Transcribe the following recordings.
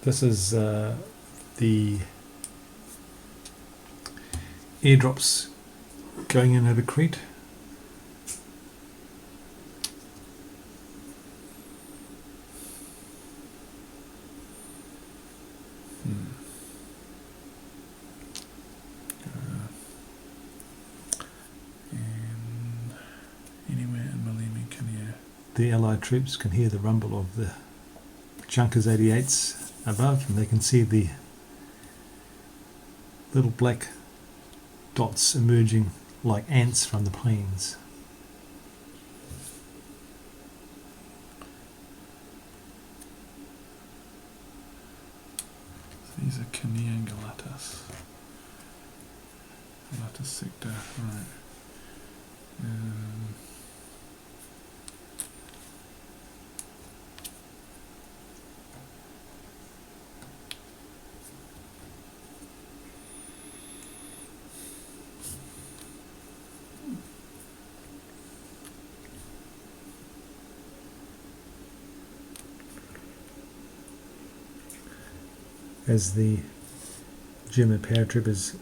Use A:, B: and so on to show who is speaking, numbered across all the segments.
A: This is the airdrops going in over Crete.
B: And anywhere in Maleme can hear.
A: The Allied troops can hear the rumble of the Junkers 88s above, and they can see the little black dots emerging like ants from the plains.
B: These are Canea Galatas. Galatas sector, right.
A: As the German paratroopers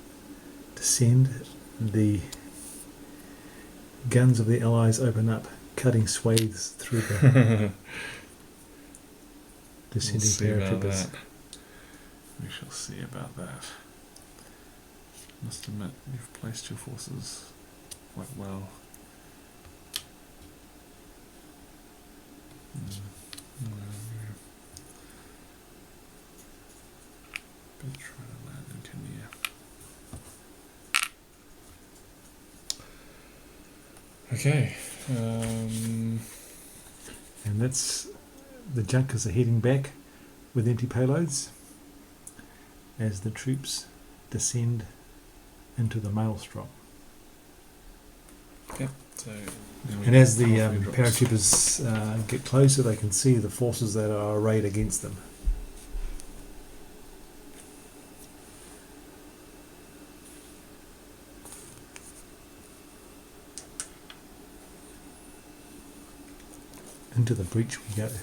A: descend, the guns of the Allies open up, cutting swathes through the descending paratroopers.
B: We shall see about that. Must admit, you've placed your forces quite well. Better try to land in Canea. Okay.
A: And that's the Junkers are heading back with empty payloads as the troops descend into the maelstrom.
B: Yep. So,
A: and as the paratroopers get closer, they can see the forces that are arrayed against them. Into the breach we go.
B: Okay.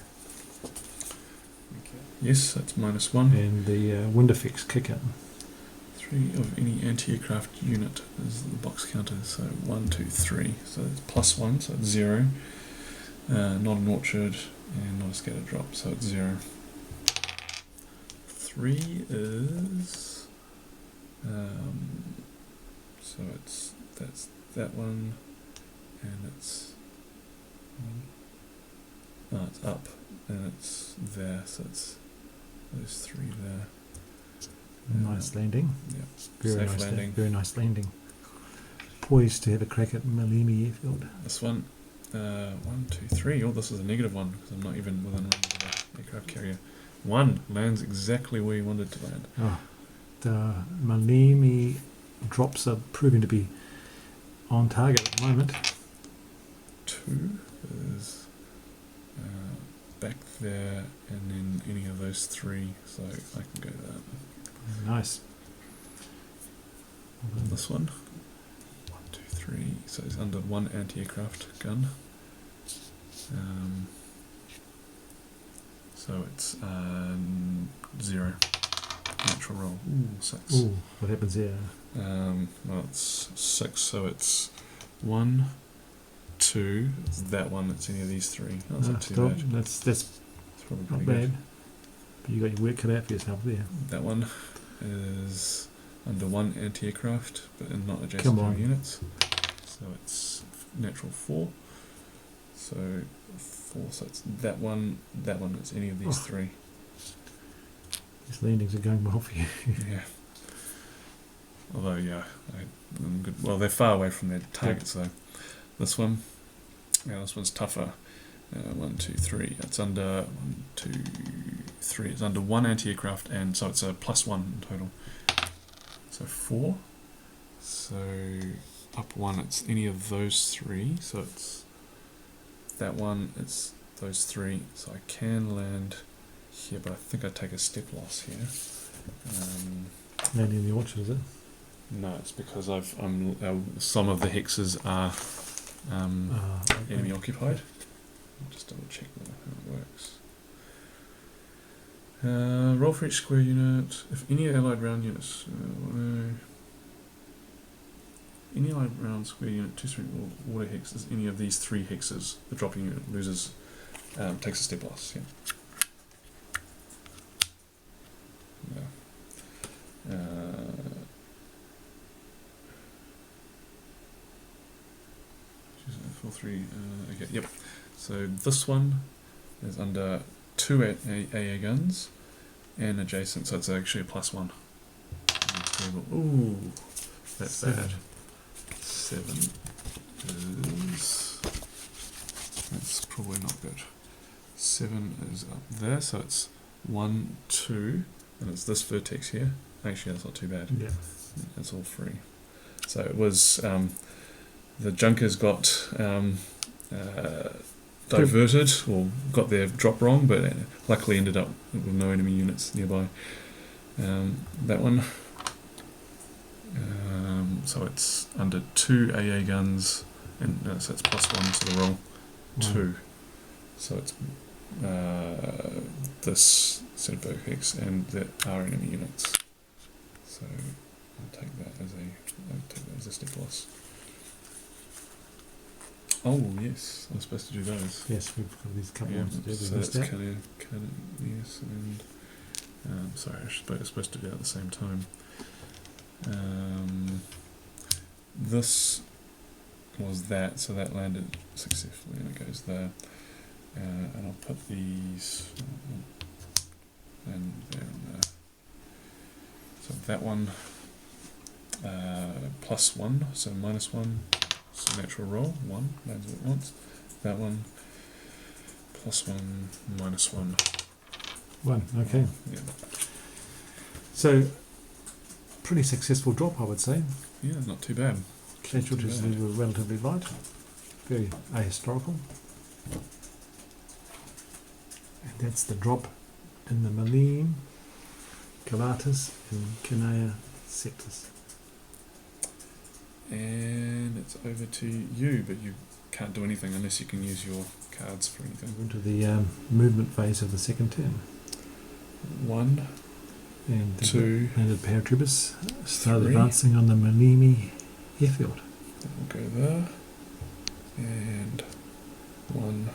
B: Yes, that's -1.
A: And the wind effects kick in.
B: 3 of any anti-aircraft unit is the box counter, so 1, 2, 3. So it's +1, so it's 0. Not an orchard and not a scatter drop, so it's 0. 3 is so that's that one, and it's it's up and it's there, so it's those 3 there.
A: Nice landing.
B: Yep.
A: Very
B: Safe
A: nice
B: landing.
A: Very nice landing. Poised to have a crack at Maleme airfield.
B: This one, 1, 2, 3. Oh, this is a -1 because I'm not even within range of the aircraft carrier. 1 lands exactly where you wanted to land.
A: Oh, the Maleme drops are proving to be on target at the moment.
B: 2 is back there, and then any of those 3, so I can go that.
A: Nice.
B: This one, 1, 2, 3. So it's under 1 anti-aircraft gun. So it's 0. Natural roll. Ooh, 6.
A: Ooh, what happens there?
B: Well, it's 6, so it's 1, 2. It's that one. It's any of these 3. That's not too bad.
A: That's
B: It's probably
A: not
B: pretty
A: bad.
B: good.
A: But you got your work cut out for yourself there.
B: That one is under 1 anti-aircraft, but not adjacent
A: Come
B: to
A: on.
B: units. So it's natural 4. So 4. So it's that one. That one. It's any of these 3.
A: These landings are going well for you.
B: Yeah. Although, yeah, I'm good. Well, they're far away from their target, so this one, yeah, this one's tougher. 1, 2, 3. It's under 1, 2, 3. It's under 1 anti-aircraft, and so it's a +1 in total. So 4. So up 1, it's any of those 3. So it's that one. It's those 3. So I can land here, but I think I take a step loss here.
A: Landing in the orchard, is it?
B: No, it's because some of the hexes are enemy occupied. I'll just double check how it works. Roll for each square unit. If any allied round units, any allied round square unit, 2 strength water hexes, any of these 3 hexes, the dropping unit loses, takes a step loss. Yeah. Four, 3. Okay. Yep. So this one is under 2 AA guns and adjacent, so it's actually a +1. Ooh, that's
A: 7.
B: bad. 7 is. That's probably not good. 7 is up there, so it's 1, 2, and it's this vertex here. Actually, that's not too bad.
A: Yeah.
B: It's all free. So it was the Junkers got diverted or got their drop wrong, but luckily ended up with no enemy units nearby. That one. So it's under 2 AA guns, and so it's +1 to the roll. 2. So it's this set of vertex, and there are enemy units. So I'll take that as a step loss. Oh yes, I'm supposed to do those.
A: Yes, we've got these couple ones to do.
B: So that's kind of yes, and sorry, I was supposed to do it at the same time. This was that, so that landed successfully, and it goes there. And I'll put these and there and there. So that one +1, so -1. So natural roll, 1, lands what it wants. That one, +1, -1.
A: 1, okay.
B: Yeah.
A: So, pretty successful drop, I would say.
B: Yeah, not too bad.
A: Casualties were relatively light, very ahistorical. And that's the drop in the Maleme, Calatus, and Kinea sectors.
B: And it's over to you, but you can't do anything unless you can use your cards for anything.
A: We're into the movement phase of the second turn.
B: 1,
A: And
B: 2,
A: landed paratroopers start
B: 3.
A: advancing on the Maleme airfield.
B: We'll go there. And 1,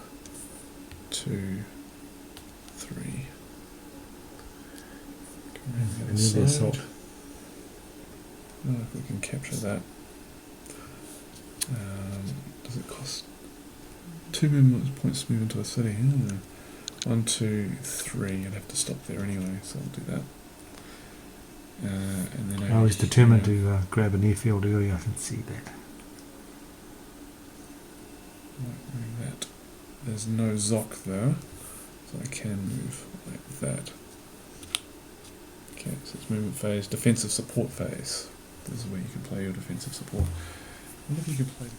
B: 2, 3.
A: And then the assault.
B: Oh, if we can capture that. Does it cost 2 movement points to move into a city? 1, 2, 3. I'd have to stop there anyway, so I'll do that. And then
A: I was determined to grab an airfield early, I can see that.
B: That. There's no Zoc though, so I can move like that. Okay, so it's movement phase, defensive support phase. This is where you can play your defensive support. I wonder if you could play.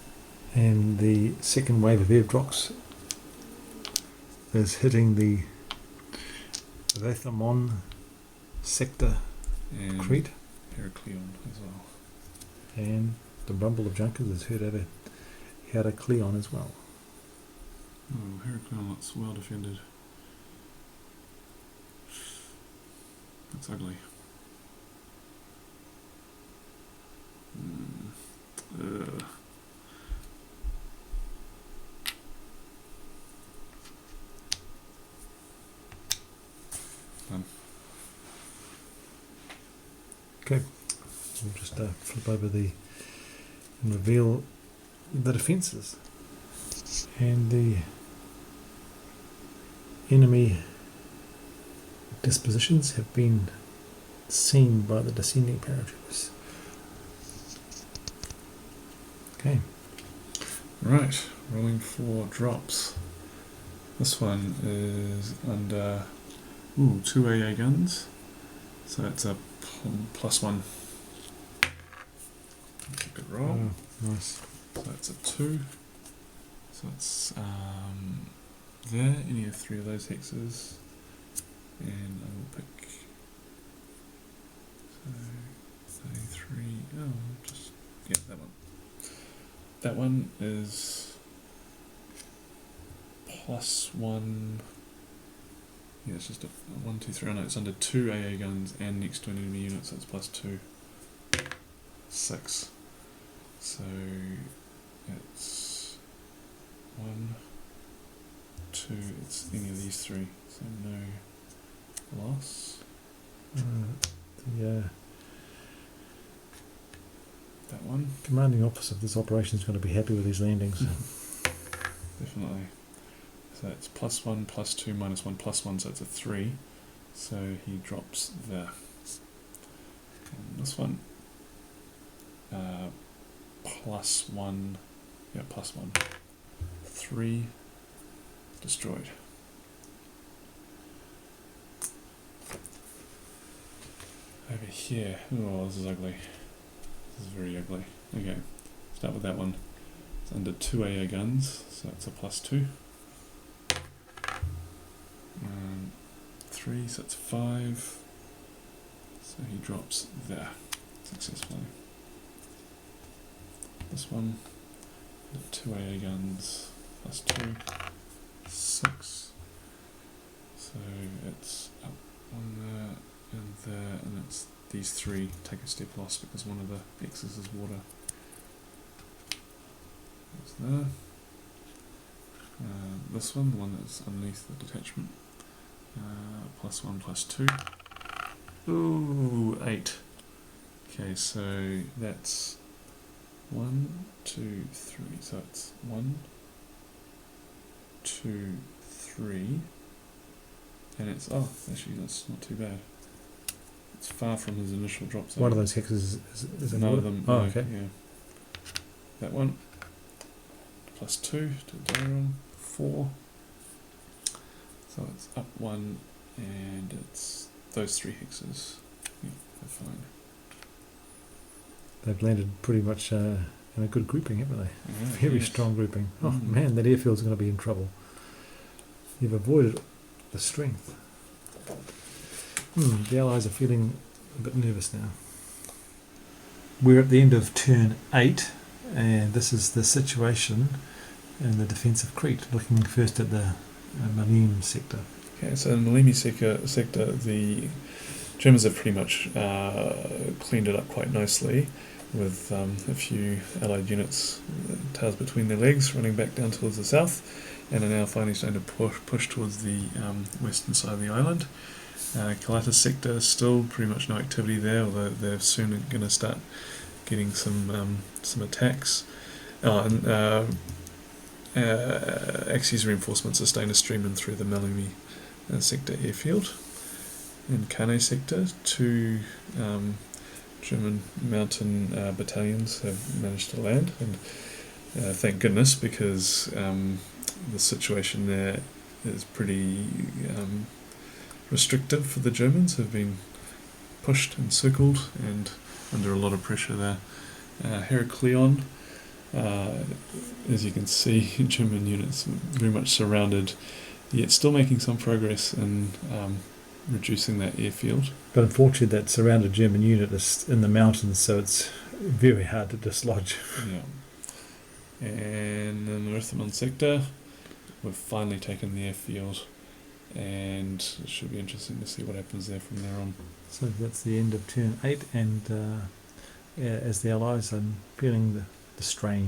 A: And the second wave of airdrops is hitting the Vathamon sector,
B: And
A: Crete,
B: Heracleon as well.
A: and the Rumble of Junkers is heard over Heracleon as well.
B: Oh, Heracleon looks well defended. That's ugly. Ugh.
A: Okay, we'll just flip over and reveal the defences. And the enemy dispositions have been seen by the descending paratroopers. Okay.
B: Right, rolling 4 drops. This one is under 2 AA guns, so it's a +1. That's a good roll.
A: Oh, nice.
B: So that's a 2. So it's there, any of 3 of those hexes, and I will pick. So say 3. Oh, just yeah, that one. That one is +1 Yeah, it's just a 1, 2, 3. Oh no, it's under 2 AA guns and next to an enemy unit, so it's +2. 6. So it's 1, 2. It's any of these 3. So no loss.
A: The
B: That one.
A: commanding officer of this operation is going to be happy with these landings.
B: Definitely. So it's +1, +2, -1, +1, so it's a 3. So he drops there. And this one, +1, yeah, +1. 3, destroyed. Over here, oh, this is ugly. This is very ugly. Okay, start with that one. It's under 2 AA guns, so it's a +2. 3, so it's 5. So he drops there successfully. This one, 2 AA guns, +2, 6. So it's up on there and there, and it's these 3 take a step loss because one of the X's is water. That's there. This one, the one that's underneath the detachment, +1, +2. Ooh, 8. Okay, so that's 1, 2, 3. So it's 1, 2, 3, and it's actually that's not too bad. It's far from his initial drop zone.
A: One of those hexes is
B: None of them.
A: Oh,
B: no,
A: okay.
B: Yeah. That one. +2 to Daron. 4. So it's up 1, and it's those 3 hexes. Yeah, they're fine.
A: They've landed pretty much in a good grouping, haven't they?
B: Yeah,
A: Very
B: yes.
A: strong grouping. Oh
B: Mhm.
A: man, that airfield's going to be in trouble. You've avoided the strength. The Allies are feeling a bit nervous now. We're at the end of turn 8, and this is the situation in the defence of Crete. Looking first at the Maleme sector.
B: Okay, so in the Maleme sector, the Germans have pretty much cleaned it up quite nicely, with a few Allied units, tails between their legs, running back down towards the south, and are now finally starting to push towards the western side of the island. Calatis sector, still pretty much no activity there, although they're soon going to start getting some attacks. Axis reinforcements are starting to stream in through the Maleme sector airfield. In Kane sector, 2 German mountain battalions have managed to land, and thank goodness, because the situation there is pretty restrictive for the Germans. Have been pushed and circled and under a lot of pressure there. Heraklion, as you can see, German units very much surrounded, yet still making some progress in reducing that airfield.
A: But unfortunately, that surrounded German unit is in the mountains, so it's very hard to dislodge.
B: Yeah. And in the Rithemon sector, we've finally taken the airfield, and it should be interesting to see what happens there from there on.
A: So that's the end of turn 8, and as the Allies are feeling the strain.